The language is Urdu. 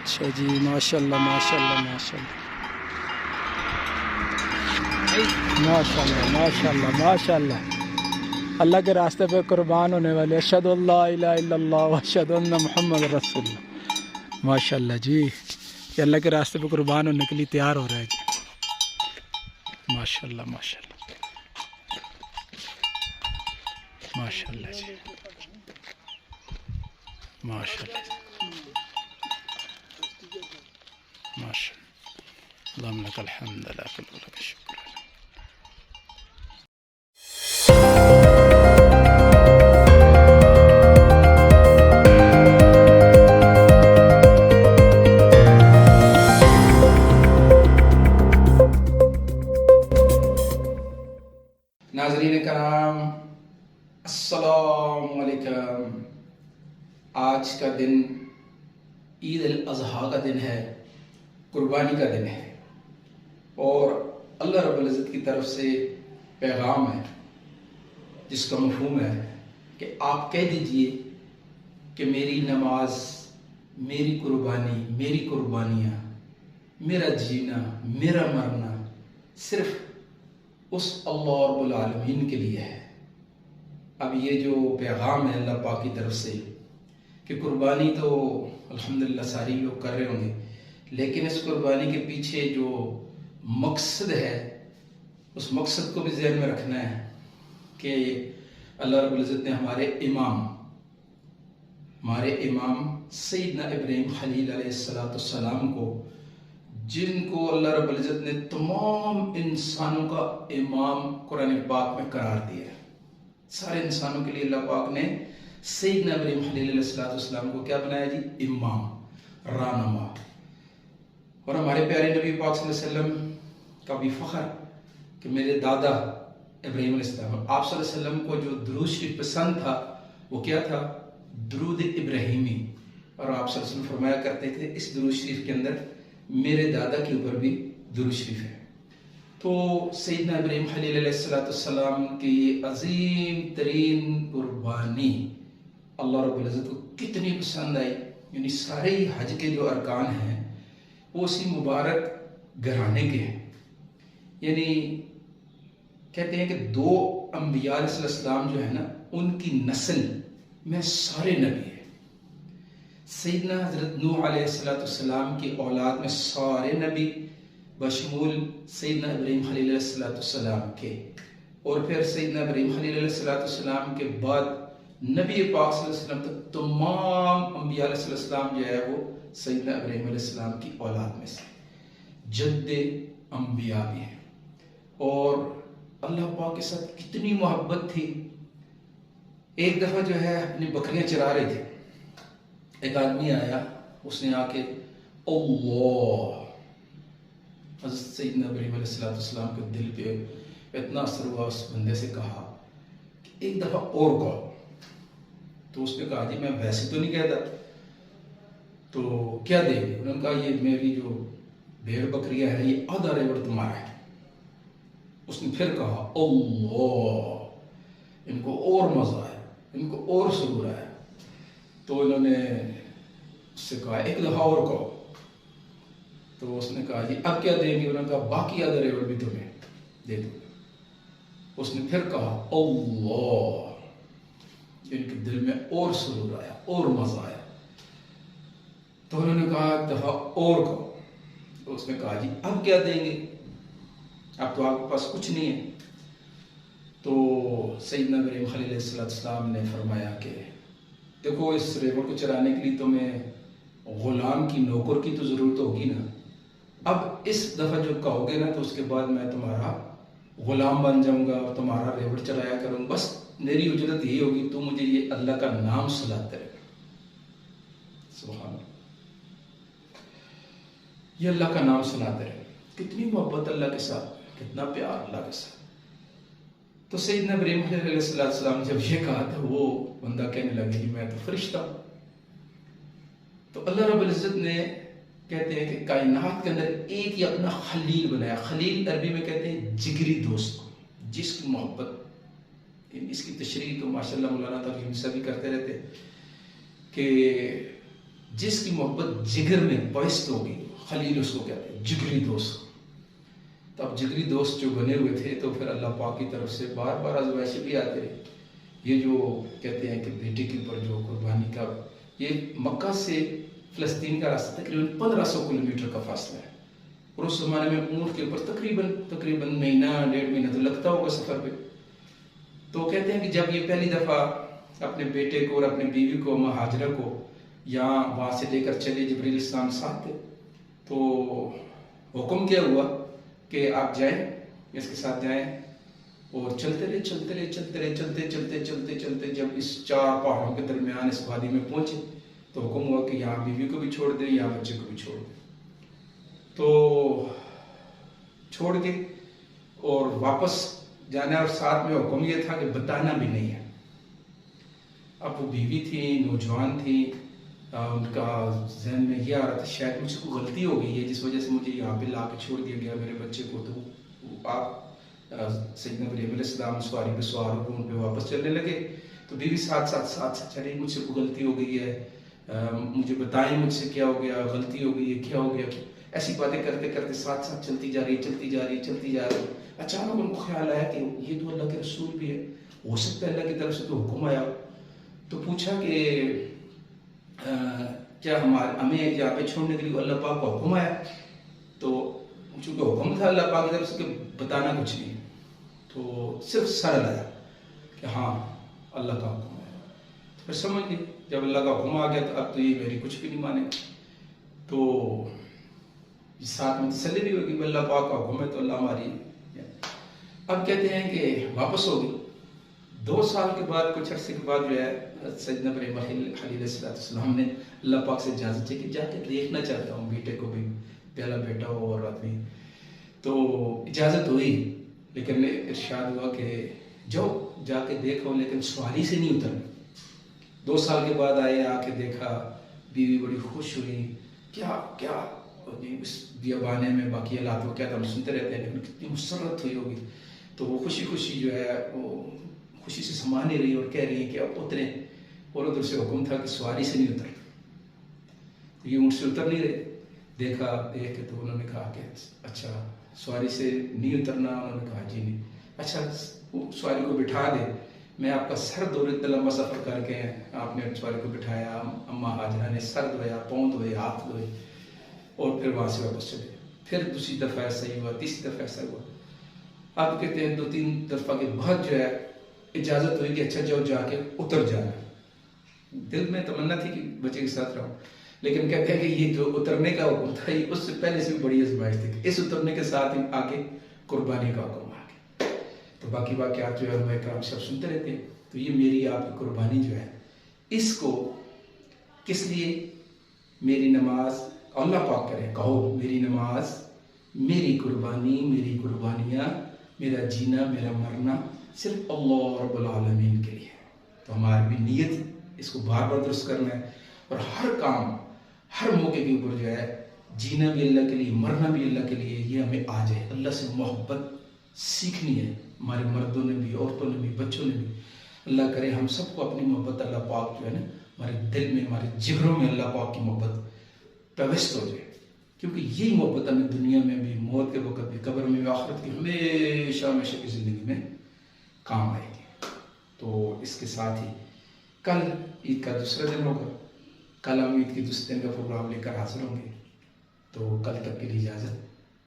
اچھا جی، ماشاء اللہ ماشاء اللہ ماشاء اللہ ماشاء اللہ ماشاء اللہ ماشاء اللہ، اللہ کے راستے پہ قربان ہونے والے اشہد اللہ الہ الا اللہ و اشہد ان محمد رسول اللہ، ماشاء اللہ جی، یہ اللہ کے راستے پہ قربان ہونے کے لیے تیار ہو رہا ہے جی، ماشاء اللہ ماشاء اللہ ماشاء اللہ جی، ماشاء اللہ ماشاء اللہ، اللہم لک الحمد لک ولک الشکر۔ ناظرین کرام السلام علیکم، آج کا دن عید الاضحیٰ کا دن ہے، قربانی کا دن ہے، اور اللہ رب العزت کی طرف سے پیغام ہے جس کا مفہوم ہے کہ آپ کہہ دیجئے کہ میری نماز، میری قربانی، میری قربانیاں، میرا جینا، میرا مرنا صرف اس اللہ رب العالمین کے لیے ہے۔ اب یہ جو پیغام ہے اللہ پاک کی طرف سے کہ قربانی تو الحمدللہ ساری لوگ کر رہے ہوں گے، لیکن اس قربانی کے پیچھے جو مقصد ہے اس مقصد کو بھی ذہن میں رکھنا ہے کہ اللہ رب العزت نے ہمارے امام سیدنا ابراہیم خلیل علیہ السلام کو، جن کو اللہ رب العزت نے تمام انسانوں کا امام قرآن پاک میں قرار دیا ہے، سارے انسانوں کے لیے اللہ پاک نے سیدنا ابراہیم خلیل علیہ السلام کو کیا بنایا جی؟ امام، رہنما۔ اور ہمارے پیارے نبی پاک صلی اللہ علیہ وسلم کا بھی فخر کہ میرے دادا ابراہیم علیہ السلام، آپ صلی اللہ علیہ وسلم کو جو درود شریف پسند تھا وہ کیا تھا؟ درود ابراہیمی، اور آپ صلی اللہ علیہ وسلم فرمایا کرتے تھے اس درود شریف کے اندر میرے دادا کے اوپر بھی درود شریف ہے۔ تو سیدنا ابراہیم خلیل علیہ السلام کی عظیم ترین قربانی اللہ رب العزت کو کتنی پسند آئی، یعنی سارے ہی حج کے جو ارکان ہیں وہ اسی مبارک گھرانے کے ہیں، یعنی کہتے ہیں کہ دو انبیاء علیہ السلام جو ہے نا ان کی نسل میں سارے نبی ہیں، سیدنا حضرت نوح علیہ السلام کی اولاد میں سارے نبی بشمول سیدنا ابراہیم خلیل علیہ السلام کے، اور پھر سیدنا ابراہیم خلیل علیہ السلام کے بعد نبی پاک صلی اللہ علیہ وسلم تک تمام انبیاء علیہ السلام جو ہے وہ سیدنا ابراہیم علیہ السلام کی اولاد میں سے جد انبیاء بھی ہیں، اور اللہ پاک کے ساتھ کتنی محبت تھی۔ ایک دفعہ جو ہے اپنی بکریاں چرا رہے تھے، ایک آدمی آیا، اس نے آ کے اللہ، حضرت سیدنا ابراہیم علیہ السلام کے دل پہ اتنا اثر ہوا، اس بندے سے کہا کہ ایک دفعہ اور کہو۔ تو اس نے کہا جی میں ویسے تو نہیں کہتا، تو کیا دے گی؟ انہوں نے کہا یہ میری جو بھیڑ بکریاں ہیں یہ آدھا ریوڑ تمہارا ہے۔ اس نے پھر کہا اللہ، ان کو اور مزہ آیا، ان کو اور سرور آیا، تو انہوں نے اس سے کہا ایک دفعہ اور کہو۔ تو اس نے کہا جی اب کیا دیں گے؟ انہوں نے کہا باقی آدھا ریوڑ بھی تمہیں دے دوں۔ اس نے پھر کہا اللہ، ان کے دل میں اور سرور آیا، اور مزہ آیا، تو انہوں نے کہا ایک دفعہ اور کہو۔ تو اس نے کہا جی اب کیا دیں گے؟ اب تو آپ کے پاس کچھ نہیں ہے۔ تو سیدنا ابراہیم خلیل علیہ السلام نے فرمایا کہ دیکھو اس ریوڑ کو چرانے کے لیے تمہیں غلام کی، نوکر کی تو ضرورت ہوگی نا، اب اس دفعہ جو کہو گے نا تو اس کے بعد میں تمہارا غلام بن جاؤں گا اور تمہارا ریوڑ چرایا کروں گا، بس میری اجرت یہی ہوگی تو مجھے یہ اللہ کا نام سلاتے رہے۔ سبحان اللہ، یہ اللہ کا نام سناتے رہے، کتنی محبت اللہ کے ساتھ، کتنا پیار اللہ کے ساتھ۔ تو سیدنا ابراہیم علیہ السلام جب یہ کہا تھا وہ بندہ کہنے لگا کہ میں تو فرشتہ ہوں۔ تو اللہ رب العزت نے کہتے ہیں کہ کائنات کے اندر ایک ہی اپنا خلیل بنایا۔ خلیل عربی میں کہتے ہیں جگری دوست کو، جس کی محبت، اس کی تشریح تو ماشاءاللہ مولانا ترجمہ سے بھی کرتے رہتے کہ جس کی محبت جگر میں بست ہوگی، خلیل اس کو کہتے ہیں، جگری دوست۔ تو اب جگری دوست جو بنے ہوئے تھے تو پھر اللہ پاک کی طرف سے بار بار آزمائشیں بھی آتے رہے۔ یہ جو کہتے ہیں کہ بیٹے کے اوپر جو قربانی کا، یہ مکہ سے فلسطین کا راستہ تقریباً 1500 کلومیٹر کا فاصلہ ہے، اور اس زمانے میں اونٹ کے اوپر تقریباً مہینہ 1.5 مہینہ تو لگتا ہوگا سفر پہ۔ تو کہتے ہیں کہ جب یہ پہلی دفعہ اپنے بیٹے کو اور اپنے بیوی کو، اماں ہاجرہ کو، یہاں وہاں سے لے کر چلے، جبریل السلام ساتھ تھے، تو حکم کیا ہوا کہ آپ جائیں، اس کے ساتھ جائیں، اور چلتے رہے جب اس 4 پہاڑوں کے درمیان اس وادی میں پہنچے تو حکم ہوا کہ یہاں بیوی کو بھی چھوڑ دیں، یہاں بچے کو بھی چھوڑ دیں۔ تو چھوڑ کے اور واپس جانا، اور ساتھ میں حکم یہ تھا کہ بتانا بھی نہیں ہے۔ اب وہ بیوی تھی، نوجوان تھی، ان کا ذہن میں یہ آ رہا تھا شاید مجھ سے کوئی غلطی ہو گئی ہے جس وجہ سے مجھے یہاں پہ لا کے چھوڑ دیا گیا میرے بچے کو۔ تو آپ سیدنا ابراہیم علیہ السلام سواری پہ سوار ہو ان پہ واپس چلنے لگے، تو بیوی ساتھ چلے، مجھ سے کوئی غلطی ہو گئی ہے، مجھے بتائیں مجھ سے کیا ہو گیا، غلطی ہو گئی ہے، کیا ہو گیا، ایسی باتیں کرتے کرتے ساتھ چلتی جا رہی۔ اچانک ان کو خیال آیا کہ یہ تو اللہ کے رسول بھی ہے، ہو سکتا ہے اللہ کی طرف سے تو حکم آیا۔ تو پوچھا کہ کیا ہمیں یہاں پہ چھوڑنے کے لیے اللہ پاک کا حکم آیا؟ تو چونکہ حکم تھا اللہ پاک کی طرف سے کہ بتانا کچھ نہیں، تو صرف سر ہلایا کہ ہاں اللہ کا حکم ہے۔ پھر سمجھ گئے جب اللہ کا حکم آ گیا تو اب تو یہ میری کچھ بھی نہیں مانے، تو ساتھ میں تسلی بھی ہوگی کہ اللہ پاک کا حکم ہے تو اللہ ہماری۔ اب کہتے ہیں کہ واپس ہو گئی۔ 2 سال کے بعد، کچھ عرصے کے بعد جو ہے سیدنا ابراہیم علیہ السلام نے اللہ پاک سے اجازت چاہی کہ جا کے دیکھنا چاہتا ہوں بیٹے کو بھی، پہلا بیٹا ہو اور آدمی۔ تو اجازت ہوئی، لیکن ارشاد ہوا کہ جاؤ جا کے دیکھو، لیکن سواری سے نہیں اترنا۔ 2 سال کے بعد آئے، آ کے دیکھا، بیوی بڑی خوش ہوئی، کیا اس بیابانے میں باقی حالات وہ کیا تھا ہم سنتے رہتے ہیں، لیکن کتنی مسرت ہوئی ہوگی۔ تو وہ خوشی جو ہے وہ خوشی سے سما نہیں رہی اور کہہ رہی ہے کہ اب اتریں، اور ادھر سے حکم تھا کہ سواری سے نہیں اتر، یہ اونٹ سے اتر نہیں رہے۔ دیکھ کے تو انہوں نے کہا کہ اچھا سواری سے نہیں اترنا؟ انہوں نے کہا جی نہیں۔ اچھا سواری کو بٹھا دے، میں آپ کا سر دھو، اتنا لمبا سفر کر کے آپ نے سواری کو بٹھایا، اماں ہاجرہ نے سر دھویا، پاؤں دھوئے، ہاتھ دھوئے، اور پھر وہاں سے واپس چلے۔ پھر دوسری دفعہ ایسا ہی ہوا، تیسری دفعہ ایسا ہوا۔ آپ کہتے ہیں 2-3 دفعہ کے بعد جو ہے اجازت ہوئی کہ اچھا جاؤ جا کے اتر جانا۔ دل میں تمنا تھی کہ بچے کے ساتھ رہوں، لیکن کہتے ہیں کہ یہ جو اترنے کا حکم تھا یہ اس سے پہلے سے بھی بڑی آزمائش تھی کہ اس اترنے کے ساتھ ہی آگے قربانی کا حکم آ گیا۔ تو باقی واقعات جو ہے علماء کرام سے آپ سنتے رہتے ہیں۔ تو یہ میری آپ کی قربانی جو ہے، اس کو کس لیے؟ میری نماز، اللہ پاک کرے کہو میری نماز، میری قربانی، میری قربانیاں، میرا جینا، میرا مرنا صرف اللہ رب العالمین کے لیے۔ تو ہماری بھی نیت اس کو بار بار درست کرنا ہے، اور ہر کام، ہر موقع کے اوپر جو ہے جینا بھی اللہ کے لیے، مرنا بھی اللہ کے لیے، یہ ہمیں آ جائے۔ اللہ سے محبت سیکھنی ہے، ہمارے مردوں نے بھی، عورتوں نے بھی، بچوں نے بھی۔ اللہ کرے ہم سب کو اپنی محبت اللہ پاک جو ہے نا ہمارے دل میں، ہمارے جگروں میں اللہ پاک کی محبت پیوست ہو جائے، کیونکہ یہی محبت ہمیں دنیا میں بھی، موت کے وقت بھی، قبر میں بھی، آخرت کی ہمیشہ کی زندگی میں کام آئے گی۔ تو اس کے ساتھ ہی کل عید کا دوسرا دن ہوگا، کل ہم عید کے دوسرے دن کا پروگرام لے کر حاضر ہوں گے۔ تو کل تک کے لیے اجازت۔